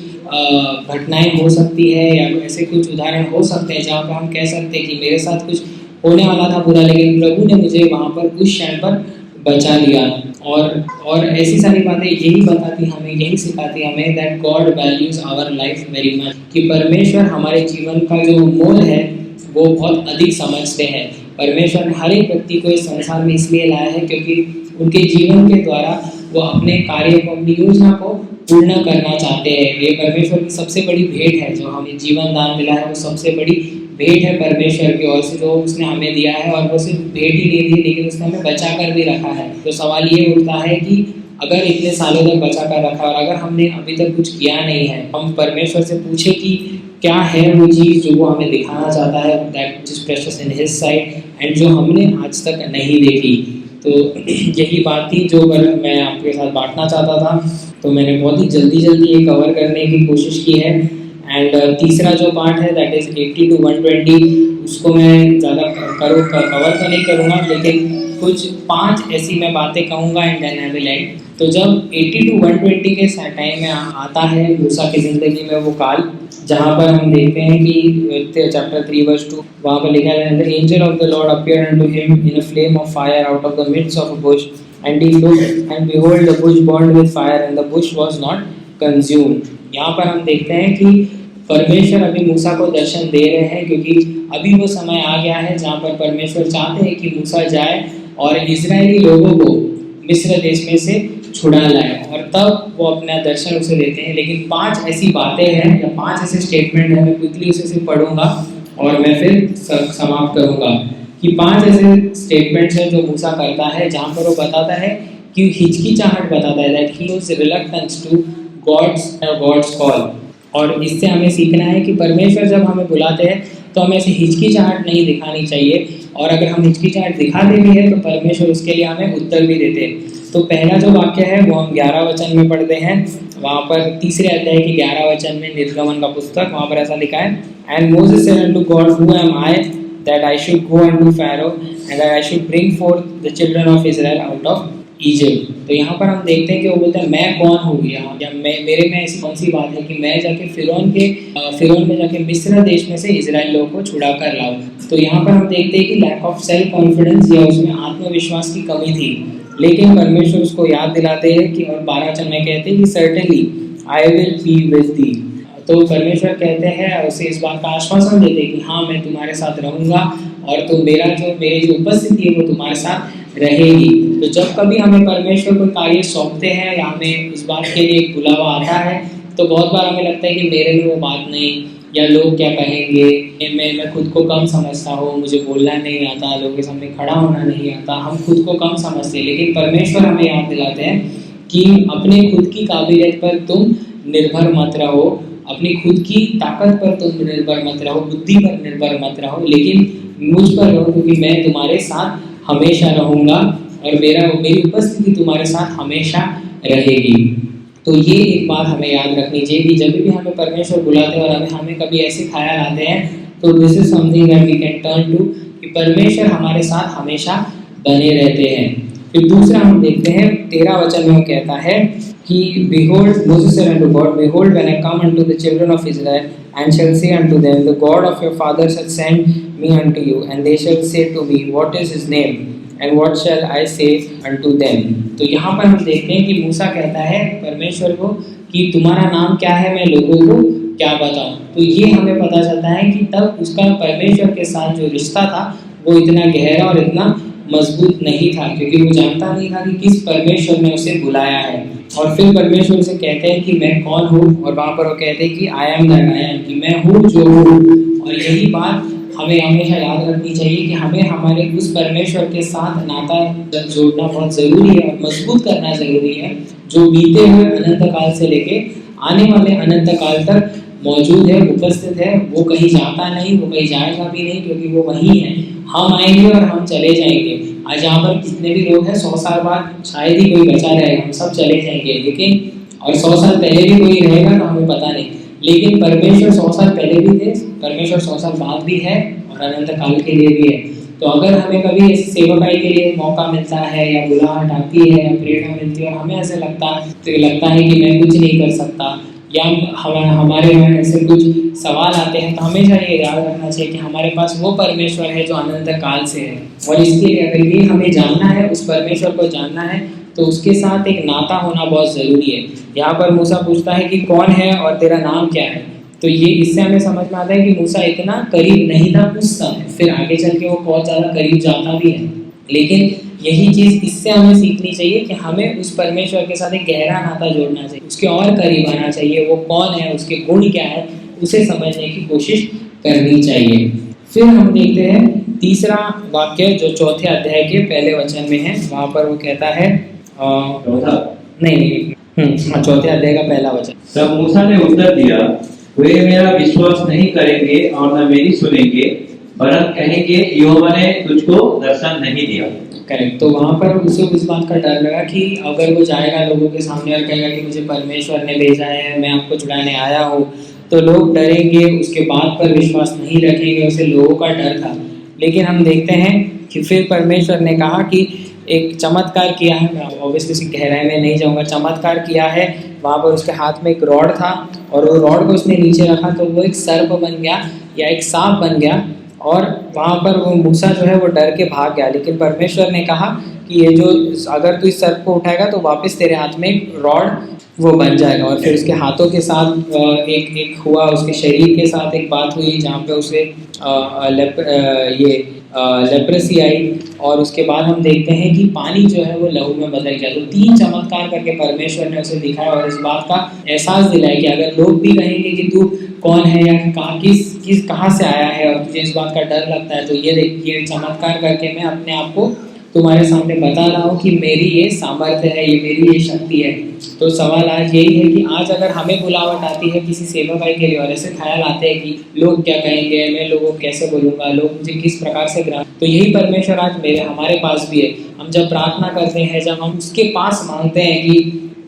घटनाएं हो सकती है या ऐसे कुछ उदाहरण हो सकते हैं जहाँ पर हम कह सकते हैं कि मेरे साथ कुछ होने वाला था बुरा, लेकिन प्रभु ने मुझे वहाँ पर उस क्षण पर बचा लिया। और ऐसी सारी बातें यही बताती हमें, यही सिखाती हमें that God values our life very much, कि परमेश्वर हमारे जीवन का जो मोल है वो बहुत अधिक समझते हैं। परमेश्वर ने हर एक व्यक्ति को इस संसार में इसलिए लाया है क्योंकि उनके जीवन के द्वारा वो अपने कार्य को, अपनी योजना को पूर्ण करना चाहते हैं। ये परमेश्वर की सबसे बड़ी भेंट है, जो हमें जीवन दान मिला है वो सबसे बड़ी भेंट है परमेश्वर की ओर से, जो उसने हमें दिया है। और वो सिर्फ भेंट ही नहीं दी लेकिन उसने हमें बचा कर भी रखा है। तो सवाल ये उठता है कि अगर इतने सालों तक बचा कर रखा और अगर हमने अभी तक कुछ किया नहीं है, हम परमेश्वर से पूछे कि क्या है वो चीज़ जो वो हमें दिखाना चाहता है, that is precious in his site, and जो हमने आज तक नहीं देखी। तो यही बात थी जो मैं आपके साथ बांटना चाहता था। तो मैंने बहुत ही जल्दी ये कवर करने की कोशिश की है। एंड तीसरा जो पार्ट है दैट इज 80 to 120, उसको मैं ज़्यादा कवर तो नहीं करूँगा, लेकिन कुछ 5 ऐसी मैं बातें कहूँगा and then I will end. तो जब 80 to 120 के टाइम में आता है मूसा की ज़िंदगी में वो काल, जहाँ पर हम देखते हैं कि चैप्टर 3 verse 2 वहाँ पर लिखा है, the angel of the Lord appeared unto him in a flame of fire out of the midst of a bush, and he looked and behold the bush burned with fire and the bush was not consumed। यहाँ पर हम देखते हैं कि परमेश्वर अभी मूसा को दर्शन दे रहे हैं, क्योंकि अभी वो समय आ गया है जहाँ पर परमेश्वर चाहते हैं कि मूसा जाए और इजरायली लोगों को मिस्र देश में से छुड़ा लाए, और तब वो अपना दर्शन उसे देते हैं। लेकिन 5 ऐसी बातें हैं या 5 ऐसे स्टेटमेंट हैं, मैं क्विकली उसे सिर्फ पढ़ूंगा और मैं फिर समाप्त करूंगा कि 5 ऐसे स्टेटमेंट्स हैं जो मूसा करता है, जहाँ पर वो बताता है कि हिचकिचाहट बताता है, that he was reluctance to God's call. और इससे हमें सीखना है कि परमेश्वर जब हमें बुलाते हैं तो हमें ऐसे हिचकिचाहट नहीं दिखानी चाहिए, और अगर हम हिचकिचाहट दिखाते भी हैं तो परमेश्वर उसके लिए हमें उत्तर भी देते हैं। तो पहला जो वाक्य है वो हम 11 वचन में पढ़ते हैं, वहाँ पर 3 अध्याय की 11 वचन में निर्गमन का पुस्तक, वहाँ पर ऐसा लिखा है, and Moses said unto God, who am I that I should go unto pharaoh and I should bring fourth the children of Israel out of Egypt. तो यहाँ पर हम देखते हैं कि वो बोलते हैं मैं कौन हूँ, यहाँ या मेरे में ऐसी कौन सी बात है कि मैं जाके फिरौन में जाके मिस्र देश में से इजराइल लोगों को छुड़ा कर लाऊं। तो यहाँ पर हम देखते हैं कि लैक ऑफ सेल्फ कॉन्फिडेंस या उसमें आत्मविश्वास की कमी थी, लेकिन परमेश्वर उसको याद दिलाते हैं कि, और 12 वचन में कहते हैं कि certainly I will be with थी। तो परमेश्वर कहते हैं, उसे इस बात का आश्वासन देते हैं कि हाँ मैं तुम्हारे साथ रहूँगा और तुम मेरी जो उपस्थिति है वो तुम्हारे साथ रहेगी। तो जब कभी हमें परमेश्वर कोई कार्य सौंपते हैं या हमें उस बात के लिए एक बुलावा आता है, तो बहुत बार हमें लगता है कि मेरे में वो बात नहीं, या लोग क्या कहेंगे, मैं खुद को कम समझता हूँ, मुझे बोलना नहीं आता, लोगों के सामने खड़ा होना नहीं आता, हम खुद को कम समझते हैं। लेकिन परमेश्वर हमें याद दिलाते हैं कि अपने खुद की काबिलियत पर तुम निर्भर मत रहो, अपनी खुद की ताकत पर तुम निर्भर मत रहो, बुद्धि पर निर्भर मत रहो, लेकिन मुझ पर रहो, क्योंकि मैं तुम्हारे साथ हमेशा रहूँगा और मेरी उपस्थिति तुम्हारे साथ हमेशा रहेगी। तो ये एक बात हमें याद रखनी चाहिए कि जब भी हमें परमेश्वर बुलाते हैं और हमें कभी ऐसे ख्याल आते हैं, तो this is something that we can turn to, कि परमेश्वर हमारे साथ हमेशा बने रहते हैं। फिर दूसरा हम देखते हैं 13 वचन में वो कहता है कि behold, Moses said unto God, behold, when I come unto the children of Israel, and shall say unto them, the God of your fathers hath sent me unto you, and they shall say to me, what is his name? And what shall I say unto them? तो यहाँ पर हम देखते हैं कि मूसा कहता है परमेश्वर को कि तुम्हारा नाम क्या है, मैं लोगों को क्या बताऊं। तो ये हमें पता चलता है कि तब उसका परमेश्वर के साथ जो रिश्ता था वो इतना गहरा और इतना मजबूत नहीं था, क्योंकि वो जानता नहीं था कि किस परमेश्वर ने उसे बुलाया है। और फिर परमेश्वर से कहते हैं कि मैं कौन हूँ, और वहाँ पर वो कहते हैं कि I am that I am, कि मैं हूँ जो हूँ। और यही बात हमें हमेशा याद रखनी चाहिए कि हमें हमारे उस परमेश्वर के साथ नाता जोड़ना बहुत ज़रूरी है और मजबूत करना ज़रूरी है, जो बीते हुए अनंत काल से लेके आने वाले अनंत काल तक मौजूद है, उपस्थित है। वो कहीं जाता नहीं, वो कहीं जाएगा भी नहीं, क्योंकि वो वहीं है। हम आएंगे और हम चले जाएंगे। आज यहाँ पर जितने भी लोग हैं 100 साल बाद शायद ही कोई बचा रहेगा, हम सब चले जाएंगे। लेकिन और 100 साल पहले भी कोई रहेगा तो हमें पता नहीं, लेकिन परमेश्वर 100 साल पहले भी थे, परमेश्वर 100 साल बाद भी है और अनंत काल के लिए भी है। तो अगर हमें कभी इस सेवकाई के लिए मौका मिलता है या बुलाहट आती है या प्रेरणा मिलती है और हमें ऐसे लगता है कि मैं कुछ नहीं कर सकता, या हमारे मन ऐसे कुछ सवाल आते हैं, तो हमेशा ये याद रखना चाहिए कि हमारे पास वो परमेश्वर है जो अनंत काल से है। और इसके लिए अगर ये हमें जानना है, उस परमेश्वर को जानना है, तो उसके साथ एक नाता होना बहुत ज़रूरी है। यहाँ पर मूसा पूछता है कि कौन है और तेरा नाम क्या है। तो ये इससे हमें समझ में आता है कि मूसा इतना करीब नहीं था उस समय, फिर आगे चल के वो बहुत ज़्यादा करीब जाता भी है। लेकिन यही चीज़ इससे हमें सीखनी चाहिए कि हमें उस परमेश्वर के साथ एक गहरा नाता जोड़ना चाहिए, उसके और करीब आना चाहिए। वो कौन है, उसके गुण क्या है, उसे समझने की कोशिश करनी चाहिए। फिर हम देखते हैं तीसरा वाक्य जो 4थे अध्याय के पहले वचन में है। वहाँ पर वो कहता है हाँ, 4थे अध्याय का पहला वचन। तब मूसा ने उत्तर दिया, वे मेरा विश्वास नहीं करेंगे और न मेरी सुनेंगे, वरन कहेंगे यहोवा ने तुझको दर्शन नहीं दिया। करेक्ट। तो वहाँ पर उसे इस बात का डर लगा कि अगर वो जाएगा लोगों के सामने और कहेगा कि मुझे परमेश्वर ने भेजा है, मैं आपको छुड़ाने आया हूँ, तो लोग डरेंगे, उसके बात पर विश्वास नहीं रखेंगे। उसे लोगों का डर था। लेकिन हम देखते हैं कि फिर परमेश्वर ने कहा कि एक चमत्कार किया है। मैं ऑब्वियसली इसकी गहराई में नहीं जाऊँगा। चमत्कार किया है, वहाँ पर उसके हाथ में एक रॉड था और वो रॉड को उसने नीचे रखा तो वो एक सर्प बन गया या एक सांप बन गया, और वहाँ पर वो मूसा जो है वो डर के भाग गया। लेकिन परमेश्वर ने कहा कि ये जो अगर तू इस सर्प को उठाएगा तो वापस तेरे हाथ में एक रॉड वो बन जाएगा। और फिर उसके हाथों के साथ एक हुआ, उसके शरीर के साथ एक बात हुई जहाँ पे उसे लेप्रेसी आई। और उसके बाद हम देखते हैं कि पानी जो है वो लहू में बदल गया। तो 3 चमत्कार करके परमेश्वर ने उसे दिखाया और इस बात का एहसास दिलाया कि अगर लोग भी कहेंगे कि तू कौन है या कहाँ से आया है और तुझे इस बात का डर लगता है, तो ये देखिए चमत्कार करके मैं अपने आप को तुम्हारे सामने बता रहा हूँ कि मेरी ये सामर्थ्य है, ये मेरी ये शक्ति है। तो सवाल आज यही है कि आज अगर हमें बुलावट आती है किसी सेवा भाई के लिए और ऐसे ख्याल आते हैं कि लोग क्या कहेंगे, मैं लोगों को कैसे बोलूँगा, लोग मुझे किस प्रकार से ग्रहण, तो यही परमेश्वर आज हमारे पास भी है। हम जब प्रार्थना करते हैं, जब हम उसके पास मांगते हैं कि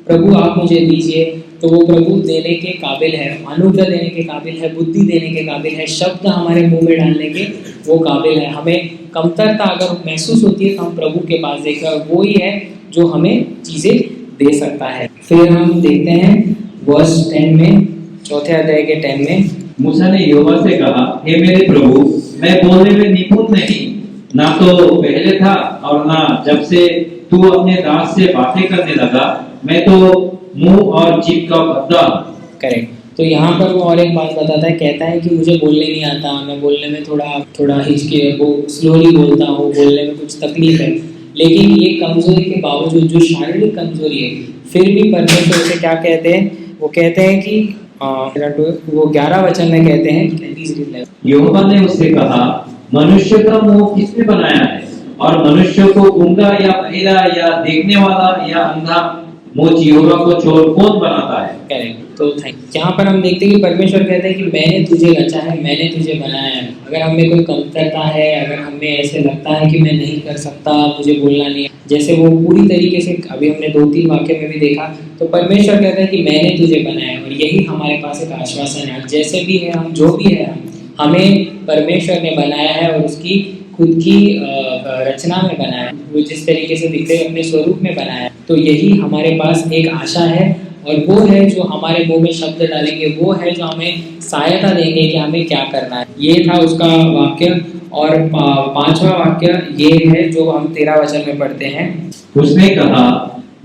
प्रभु आप मुझे दीजिए, तो वो प्रभु देने के काबिल है, अनुग्रह देने के काबिल है, बुद्धि देने के काबिल है, शब्द हमारे मुंह में डालने के वो काबिल है। हमें कमतरता अगर महसूस होती है तो हम प्रभु के पास देखते हैं, वो ही है जो हमें चीज़ें दे सकता है। फिर हम देखते हैं वर्स 10 में, 4थे अध्याय के 10 में, मूसा ने यहोवा से कहा, हे मेरे प्रभु, मैं बोलने में निपुण नहीं, ना तो पहले था और ना जब से तू अपने दास से बातें करने लगा, मैं तो मुंह और जीभ का बद्दा। करेक्ट। तो यहाँ पर वो और एक बात बताता है, कहता है कि मुझे बोलने नहीं आता, मैं बोलने में थोड़ा हिचके, वो स्लोली बोलता हूँ, बोलने में कुछ तकलीफ है। लेकिन ये कमजोरी के बावजूद, जो शारीरिक कमजोरी है, फिर भी परमेश्वर से क्या कहते हैं, वो कहते हैं कि वो 11 वचन में कहते हैं, यहोवा ने उससे कहा, मनुष्य का मुंह किसने बनाया है, और मनुष्य को गूंगा या बहिरा या देखने वाला या अंधा मुझ यहोवा को छोड़ कौन बनाता है। करेक्ट। तो यहाँ पर हम देखते हैं कि परमेश्वर कहते हैं कि मैंने तुझे रचा है, मैंने तुझे बनाया है। अगर हमें कोई कमतरता है, अगर हमें ऐसे लगता है कि मैं नहीं कर सकता, मुझे बोलना नहीं है, जैसे वो पूरी तरीके से अभी हमने 2-3 वाक्य में भी देखा, तो परमेश्वर कहता है कि मैंने तुझे बनाया है। और यही हमारे पास एक आश्वासन है, जैसे भी है हम, जो भी है हमें परमेश्वर ने बनाया है और उसकी खुद की रचना में बनाया है। वो जिस तरीके से दिखते हैं अपने स्वरूप में बनाया है। तो यही हमारे पास एक आशा है, और वो है जो हमारे मुंह में शब्द डालेंगे, वो है जो हमें सहायता देंगे कि हमें क्या करना है। ये था उसका वाक्य। और 5वां वाक्य ये है जो हम 13 वचन में पढ़ते हैं। उसने कहा,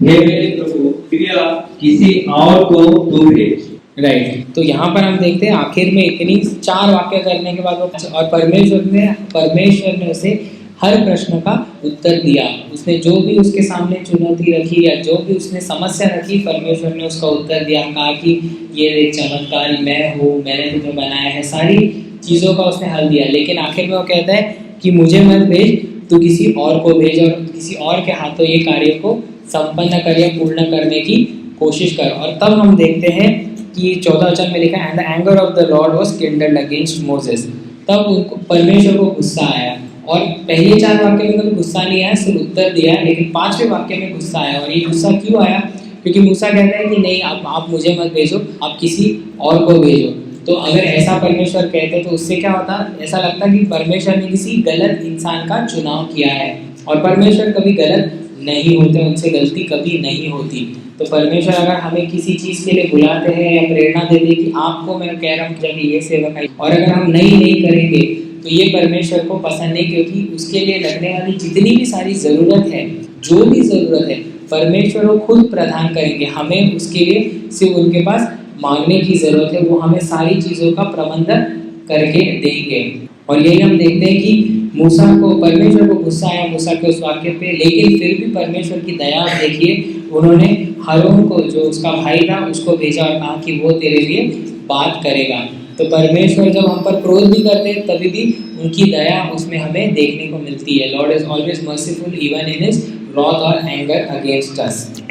हे मेरे प्रभु, कृपया किसी और को तू भेज। राइट। तो यहाँ पर हम देखते हैं आखिर में इतनी 4 वाक्य करने के बाद वो, और परमेश्वर ने उसे हर प्रश्न का उत्तर दिया। उसने जो भी उसके सामने चुनौती रखी या जो भी उसने समस्या रखी, परमेश्वर ने उसका उत्तर दिया। कहा कि ये एक चमत्कार मैं हूँ, मैंने तुझे बनाया है, सारी चीज़ों का उसने हल दिया। लेकिन आखिर में वो कहता है कि मुझे मत भेज, तू किसी और को भेज और किसी और के हाथों ये कार्य को संपन्न कर या पूर्ण करने की कोशिश कर। और तब हम देखते हैं कि 14 वचन में लिखा, and the anger of the Lord was kindled against Moses. तब उनको परमेश्वर को गुस्सा आया। और पहले 4 वाक्य में कभी गुस्सा नहीं आया, सिर्फ उत्तर दिया, लेकिन 5वें वाक्य में गुस्सा आया। और ये गुस्सा क्यों आया? क्योंकि मूसा कहता है कि नहीं, आप मुझे मत भेजो, आप किसी और को भेजो। तो अगर ऐसा परमेश्वर कहते तो उससे क्या होता? ऐसा लगता कि परमेश्वर ने किसी गलत इंसान का चुनाव किया है। और परमेश्वर कभी गलत नहीं होते, उनसे गलती कभी नहीं होती। तो परमेश्वर अगर हमें किसी चीज़ के लिए बुलाते हैं या प्रेरणा देते हैं कि आपको मैं कह रहा हूँ जब ये सेवक आई, और अगर हम नहीं करेंगे तो ये परमेश्वर को पसंद नहीं, क्योंकि उसके लिए लगने वाली जितनी भी सारी ज़रूरत है, जो भी ज़रूरत है, परमेश्वर वो खुद प्रदान करेंगे। हमें उसके लिए सिर्फ उनके पास मांगने की ज़रूरत है, वो हमें सारी चीज़ों का प्रबंधन करके देंगे। और यही हम देखते हैं कि मूसा को, परमेश्वर को गुस्सा आया मूसा के उस वाक्य पे, लेकिन फिर भी परमेश्वर की दया देखिए, उन्होंने हारून को, जो उसका भाई था, उसको भेजा और कहा कि वो तेरे लिए बात करेगा। तो परमेश्वर जब हम पर क्रोध भी करते हैं, तभी भी उनकी दया उसमें हमें देखने को मिलती है। Lord is always merciful even in his wrath और एंगर अगेंस्ट अस।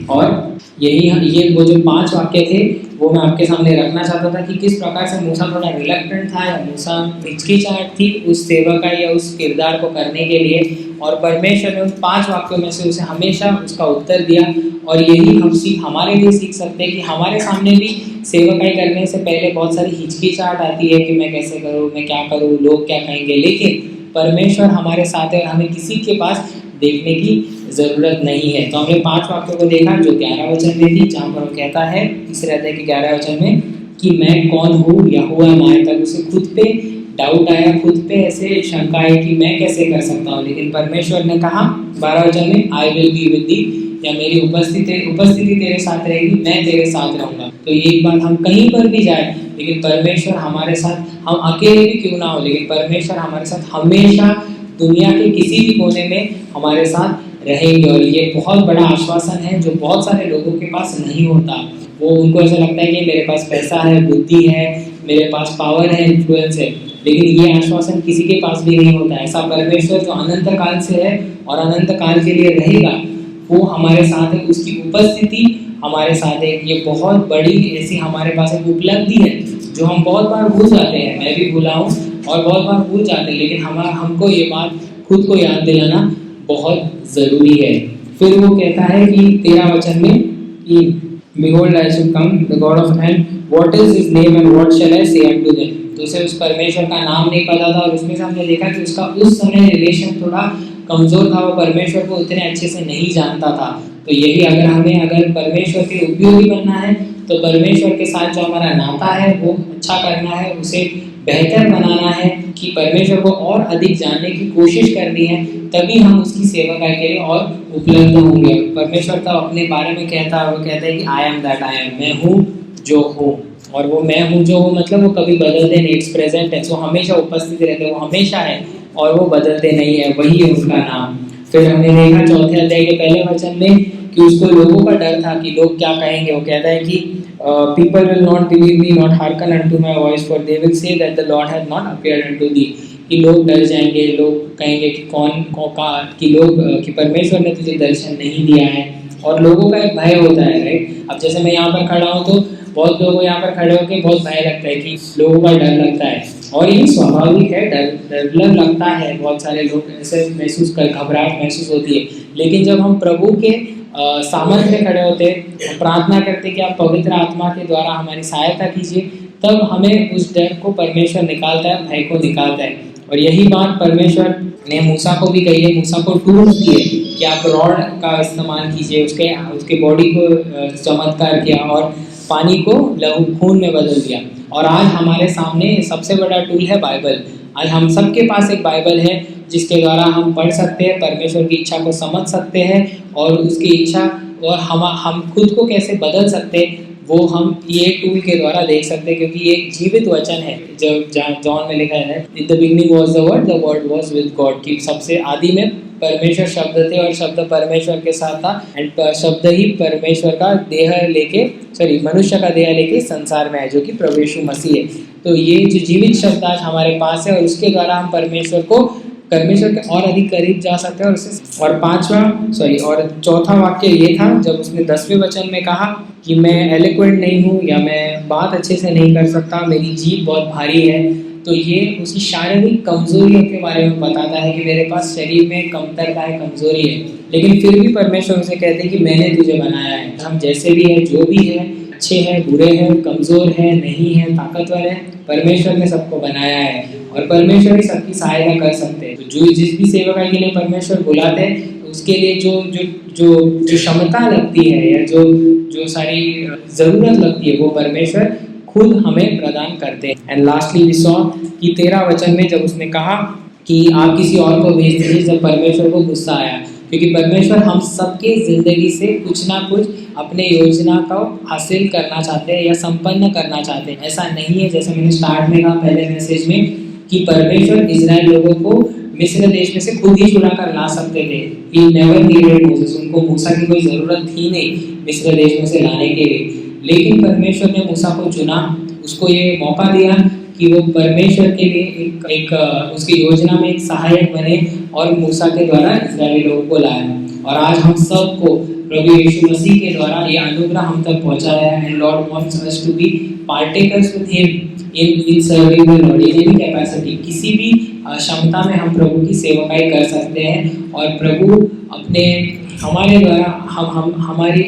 और ये वो जो 5 वाक्य थे वो मैं आपके सामने रखना चाहता था कि किस प्रकार से मूसा थोड़ा रिलक्टेंट था, या मूसा हिचकिचाहट थी उस सेवा का या उस किरदार को करने के लिए, और परमेश्वर ने उन 5 वाक्यों में से उसे हमेशा उसका उत्तर दिया। और यही हम हमारे लिए सीख सकते हैं कि हमारे सामने भी सेवकाई करने से पहले बहुत सारी हिचकिचाहट आती है कि मैं कैसे करूँ, मैं क्या करूँ, लोग क्या कहेंगे, लेकिन परमेश्वर हमारे साथ है और हमें किसी के पास देखने की ज़रूरत नहीं है। तो हमने 5 वाक्यों को देखा जो 11 वचन में थी, जहाँ पर वो कहता है तीसरे अध्याय के 11 वचन में कि मैं कौन हूँ, यहोवा हमारे तक उसे खुद पे डाउट आया, खुद पे ऐसे शंका है कि मैं कैसे कर सकता हूँ। लेकिन परमेश्वर ने कहा 12 वचन में, I will be with the, या मेरी उपस्थिति तेरे साथ रहेगी, मैं तेरे साथ रहूँगा। तो एक बात, हम कहीं पर भी जाए लेकिन परमेश्वर हमारे साथ, हम अकेले भी क्यों ना हो, लेकिन परमेश्वर हमारे साथ हमेशा दुनिया के किसी भी कोने में हमारे साथ रहेंगे। और ये बहुत बड़ा आश्वासन है जो बहुत सारे लोगों के पास नहीं होता। वो उनको ऐसा लगता है कि मेरे पास पैसा है, बुद्धि है, मेरे पास पावर है, इन्फ्लुएंस है, लेकिन ये आश्वासन किसी के पास भी नहीं होता। ऐसा परमेश्वर जो अनंत काल से है और अनंत काल के लिए रहेगा, वो हमारे साथ है, उसकी उपस्थिति हमारे साथ है। ये बहुत बड़ी ऐसी हमारे पास एक उपलब्धि है जो हम बहुत बार भूल जाते हैं। मैं भी भूला हूँ और बहुत बार भूल जाते हैं, लेकिन हमको ये बात खुद को याद दिलाना बहुत ज़रूरी है। फिर वो कहता है कि 13 वचन में कि Behold, I shall come, the God of and what is his name and what shall I say unto them? तो उसे उस परमेश्वर का नाम नहीं पता था, और उसमें से हमने देखा कि उसका उस समय रिलेशन थोड़ा कमजोर था, वो परमेश्वर को उतने अच्छे से नहीं जानता था। तो यही अगर परमेश्वर के उपयोगी बनना है तो परमेश्वर के साथ जो हमारा नाता है वो अच्छा करना है, उसे बेहतर बनाना है, कि परमेश्वर को और अधिक जानने की कोशिश करनी है, तभी हम उसकी सेवा के लिए और उपलब्ध होंगे। परमेश्वर तो अपने बारे में कहता है, वो कहता है कि I am that I am, मैं हूँ जो हूँ। और वो मैं हूँ जो हूँ मतलब वो कभी बदलते नहीं, इट्स प्रेजेंट है, वो हमेशा उपस्थित रहते हैं, वो हमेशा है और वो बदलते नहीं है, वही है उसका नाम। फिर हमने देखा 4 अध्याय के पहले वचन में कि उसको लोगों का डर था कि लोग क्या कहेंगे। वो कहता है कि people will not believe me, not hearken unto my voice, for they will say that the Lord hath not appeared unto thee। कि लोग डर जाएंगे, लोग कहेंगे कि कि परमेश्वर ने तुझे दर्शन नहीं दिया है, और लोगों का एक भय होता है, राइट। अब जैसे मैं यहाँ पर खड़ा हूँ तो बहुत लोगों को यहाँ पर खड़े होकर बहुत भय लगता है कि लोगों का डर लगता है, और ये स्वाभाविक है, डर लगता है, बहुत सारे लोग ऐसे महसूस कर घबराहट महसूस होती है। लेकिन जब हम प्रभु के सामर्थ्य में खड़े होते हैं, प्रार्थना करते कि आप पवित्र आत्मा के द्वारा हमारी सहायता कीजिए, तब हमें उस डर को परमेश्वर निकालता है, भय को निकालता है। और यही बात परमेश्वर ने मूसा को भी कही है, मूसा को टूल्स दिए कि आप रॉड का इस्तेमाल कीजिए, उसके बॉडी को चमत्कार किया और पानी को लहू खून में बदल दिया। और आज हमारे सामने सबसे बड़ा टूल है बाइबल। आज हम सबके पास एक बाइबल है जिसके द्वारा हम पढ़ सकते हैं, परमेश्वर की इच्छा को समझ सकते हैं और उसकी इच्छा और हम खुद को कैसे बदल सकते हैं वो हम ये टूल के द्वारा देख सकते हैं, क्योंकि ये एक जीवित वचन है। जब जॉन में लिखा है in the beginning was the word was with God, कि सबसे आदि में परमेश्वर शब्द थे और शब्द परमेश्वर के साथ था, एंड शब्द ही परमेश्वर का देह लेके मनुष्य का देह लेके संसार में आए, जो कि प्रभु यीशु मसीह है। तो ये जो जीवित शब्द आज हमारे पास है और उसके द्वारा हम परमेश्वर के और अधिक करीब जा सकते हैं। और चौथा वाक्य ये था जब उसने 10वें वचन में कहा कि मैं एलोक्वेंट नहीं हूँ या मैं बात अच्छे से नहीं कर सकता, मेरी जीभ बहुत भारी है। तो ये उसकी शारीरिक कमजोरियों के बारे में बताता है कि मेरे पास शरीर में कमतरता है, कमजोरी है, लेकिन फिर भी परमेश्वर उसे कहते हैं कि मैंने तुझे बनाया है। हम जैसे भी है, जो भी है, अच्छे हैं, बुरे हैं, कमजोर है, नहीं है, ताकतवर है, परमेश्वर ने सबको बनाया है और परमेश्वर ही सबकी सहायता कर सकते हैं। तो जो जिस भी सेवकाई के लिए परमेश्वर बुलाते हैं, उसके लिए जो क्षमता लगती है या जो सारी जरूरत लगती है वो परमेश्वर खुद हमें प्रदान करते हैं। एंड लास्टली वी सॉ कि 13 वचन में जब उसने कहा कि आप किसी और को भेज दीजिए, जब परमेश्वर को गुस्सा आया, क्योंकि परमेश्वर हम सबके जिंदगी से कुछ ना कुछ अपने योजना को हासिल करना चाहते हैं या संपन्न करना चाहते हैं। ऐसा नहीं है, जैसे मैंने स्टार्ट में कहा पहले मैसेज में, कि परमेश्वर इजराइल लोगों को मिस्र देश में से खुद ही चुरा कर ला सकते थे। He never needed Moses, उनको मूसा की कोई जरूरत थी नहीं मिस्र देश में से लाने के लिए, लेकिन परमेश्वर ने मूसा को चुना, उसको ये मौका दिया कि वो परमेश्वर के लिए एक उसकी योजना में एक सहायक बने और मूसा के द्वारा इजरायली लोगों को लाया। और आज हम सबको प्रभु यीशु मसीह के द्वारा ये अनुग्रह हम तक पहुंचाया है। And Lord wants us to be partakers with him in serving the Lord. ये भी कैपेसिटी, किसी भी क्षमता में हम प्रभु की सेवकाई कर सकते हैं और प्रभु अपने हमारे द्वारा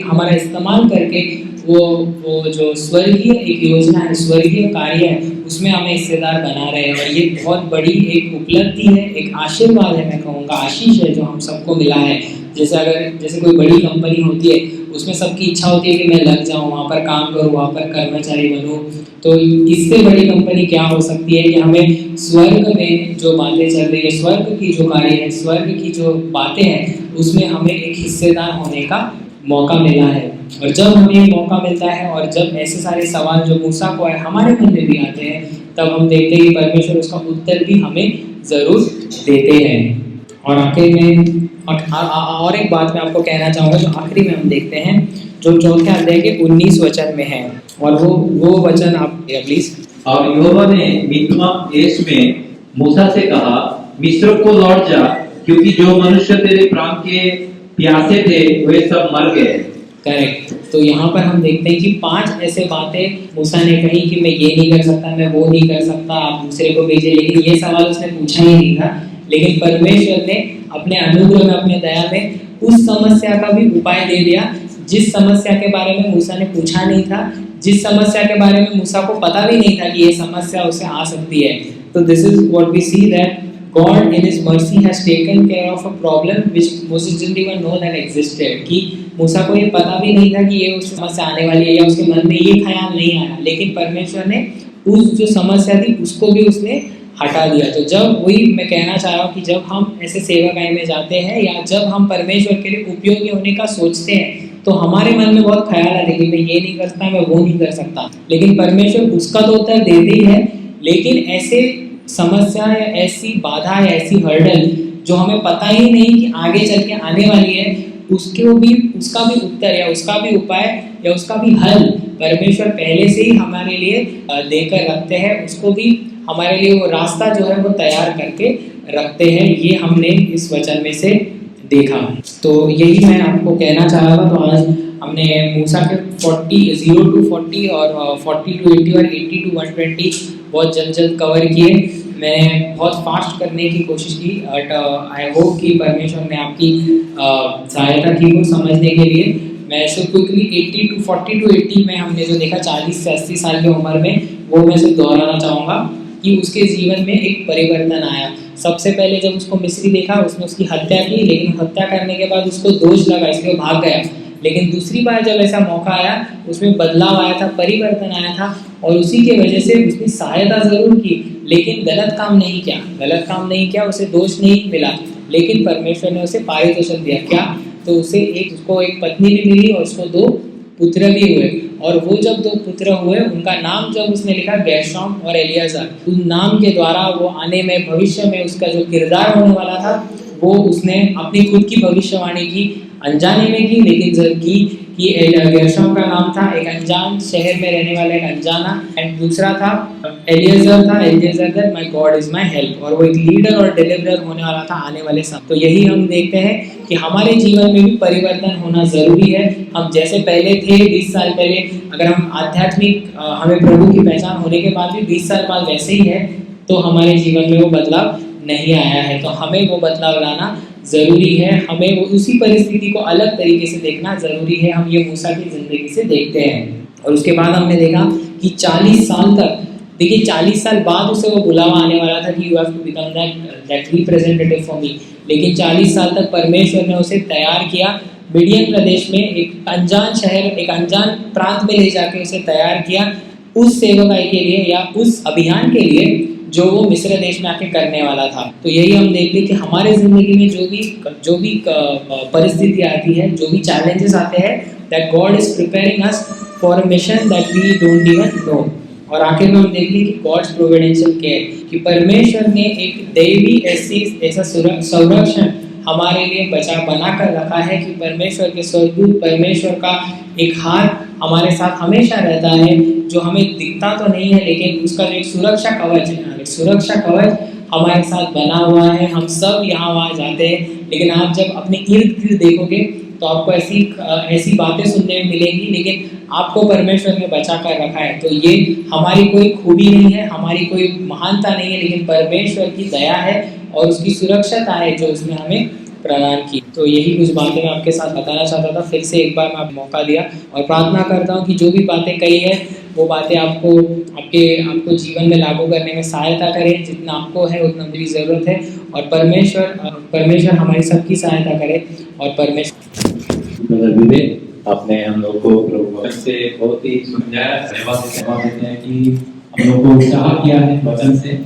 हमारा इस्तेमाल करके वो जो स्वर्गीय एक योजना है, स्वर्गीय कार्य है, उसमें हमें हिस्सेदार बना रहे हैं। और ये बहुत बड़ी एक उपलब्धि है, एक आशीर्वाद है, मैं कहूँगा आशीष है जो हम सबको मिला है। जैसे कोई बड़ी कंपनी होती है, उसमें सबकी इच्छा होती है कि मैं लग जाऊँ, वहाँ पर काम करूँ, वहाँ पर कर्मचारी बनूँ। तो इससे बड़ी कंपनी क्या हो सकती है कि हमें स्वर्ग में जो बातें चल रही है, स्वर्ग की जो कार्य है, स्वर्ग की जो बातें हैं, उसमें हमें एक हिस्सेदार होने का मौका मिला है। और जब हमें ये मौका मिलता है और जब ऐसे सारे सवाल जो मूसा को है हमारे मन में भी आते हैं, तब हम देखते हैं कि परमेश्वर उसका उत्तर भी हमें जरूर देते हैं। और आखिर में और एक बात मैं आपको कहना चाहूँगा जो आखिरी में हम देखते हैं, जो चौथे अध्याय के 19 वचन में है, और वो वचन आप प्लीज। और यहोवा ने मिस्र देश में मूसा से कहा, मिस्र को लौट जा, क्योंकि जो मनुष्य तेरे प्राण के प्यासे थे वे सब मर गए। करेक्ट। तो यहाँ पर हम देखते हैं कि 5 ऐसे बातें मूसा ने कही कि मैं ये नहीं कर सकता, मैं वो नहीं कर सकता, आप दूसरे को भेजिए। लेकिन ये सवाल उसने पूछा ही नहीं था, लेकिन परमेश्वर ने अपने अनुग्रह में, अपने दया में उस समस्या का भी उपाय दे दिया जिस समस्या के बारे में मूसा ने पूछा नहीं था, जिस समस्या के बारे में मूसा को पता भी नहीं था कि ये समस्या उसे आ सकती है। तो this is what we see that God in His mercy has taken care of a problem which Moses didn't even know that existed। कि मूसा को ये पता भी नहीं था कि ये उस समस्या आने वाली है या उसके मन में ये ख्याल नहीं आया, लेकिन परमेश्वर ने उस जो समस्या थी उसको भी उसने हटा दिया। तो जब वही मैं कहना चाह रहा हूँ कि जब हम ऐसे सेवकाई में जाते हैं या जब हम परमेश्वर के लिए उपयोगी होने का सोचते हैं, तो हमारे मन में बहुत ख्याल आते हैं कि मैं ये नहीं कर सकता, मैं वो नहीं कर सकता, लेकिन परमेश्वर उसका तो उत्तर देते ही है। लेकिन ऐसे समस्या या ऐसी बाधा या ऐसी हर्डल जो हमें पता ही नहीं कि आगे चल के आने वाली है, उसका भी उत्तर या उसका भी उपाय या उसका भी हल परमेश्वर पहले से ही हमारे लिए देकर रखते हैं। उसको भी हमारे लिए वो रास्ता जो है वो तैयार करके रखते हैं। ये हमने इस वचन में से देखा। तो यही मैं आपको कहना चाह रहा था। तो आज हमने मूसा के 0 to 40 और 40 to 80 और 80 to 120 बहुत जल्द कवर किए। मैंने बहुत फास्ट करने की कोशिश की, बट आई होप कि परमेश्वर ने आपकी सहायता की हो समझने के लिए। मैं सिर्फ क्विकली 80 to 40 to 80 में हमने जो देखा 40 से 80 साल की उम्र में, वो मैं सिर्फ दोहराना चाहूँगा कि उसके जीवन में एक परिवर्तन आया। सबसे पहले जब उसको मिस्री देखा, उसने उसकी हत्या की, लेकिन हत्या करने के बाद उसको दोष लगा, इसलिए वो भाग गया। लेकिन दूसरी बार जब ऐसा मौका आया, उसमें बदलाव आया था, परिवर्तन आया था, और उसी के वजह से उसने सहायता जरूर की, लेकिन गलत काम नहीं किया, उसे दोष नहीं मिला, लेकिन परमेश्वर ने उसे पारितोषिक दिया। क्या? तो उसको एक पत्नी भी मिली और उसको 2 पुत्र भी हुए। और वो जब 2 पुत्र हुए, उनका नाम जब उसने लिखा गेर्शोम और एलियाजर, उन नाम के द्वारा वो आने में भविष्य में उसका जो किरदार होने वाला था, वो उसने अपनी खुद की भविष्यवाणी की, अनजाने में की, लेकिन जब की कि गेर्शोम का नाम था एक अनजान शहर में रहने वाला एक अनजाना, एंड दूसरा था Eliezer my God is my help, और वो एक लीडर और डिलीवरर होने वाला था आने वाले समय। तो यही हम देखते हैं कि हमारे जीवन में भी परिवर्तन होना जरूरी है। हम जैसे पहले थे 20 साल पहले, अगर हम आध्यात्मिक हमें प्रभु की पहचान होने के बाद भी 20 साल बाद वैसे ही है, तो हमारे जीवन में वो बदलाव नहीं आया है। तो हमें वो बदलाव लाना जरूरी है, हमें वो उसी परिस्थिति को अलग तरीके से देखना जरूरी है। हम ये मूसा की जिंदगी से देखते हैं। और उसके बाद हमने देखा कि 40 साल तक, देखिए 40 साल बाद उसे वो बुलावा आने वाला था कि you have to become that representative for me, लेकिन 40 साल तक परमेश्वर ने उसे तैयार किया। मिडियन प्रदेश में एक अनजान शहर, एक अनजान प्रांत में ले जाके उसे तैयार किया उस सेवकाई के लिए या उस अभियान के लिए जो वो मिस्र देश में आके करने वाला था। तो यही हम देखते हैं कि हमारे जिंदगी में जो भी परिस्थिति आती है, जो भी चैलेंजेस आते हैं, that God is preparing us for a mission that we don't even know. और आखिर में हम देखते हैं कि गॉड्स प्रोविडेंशियल केयर, कि परमेश्वर ने एक दैवी ऐसा संरक्षण हमारे लिए बना कर रखा है कि परमेश्वर के स्वर्गदूत, परमेश्वर का एक हाथ हमारे साथ हमेशा रहता है, जो हमें दिखता तो नहीं है, लेकिन उसका जो एक सुरक्षा कवच हमारे साथ बना हुआ है। हम सब यहाँ वहाँ जाते हैं, लेकिन आप जब अपने इर्द गिर्द देखोगे तो आपको ऐसी बातें सुनने में मिलेंगी, लेकिन आपको परमेश्वर ने बचा कर रखा है। तो ये हमारी कोई खूबी नहीं है, हमारी कोई महानता नहीं है, लेकिन परमेश्वर की दया है और उसकी सुरक्षता है जो उसने हमें प्रदान की। तो यही कुछ बातें मैं आपके साथ बताना चाहता था। फिर से एक बार मैं आपको मौका दिया और प्रार्थना करता हूँ कि जो भी बातें कही है वो बातें आपको जीवन में लागू करने में सहायता करें। जितना आपको है उतना मेरी ज़रूरत है, और परमेश्वर हमारी सबकी सहायता करे। और परमेश्वर आपने हम लोग को से बहुत ही समझाया, सेवा देते हैं कि हम लोग को उत्साह किया है वचन से।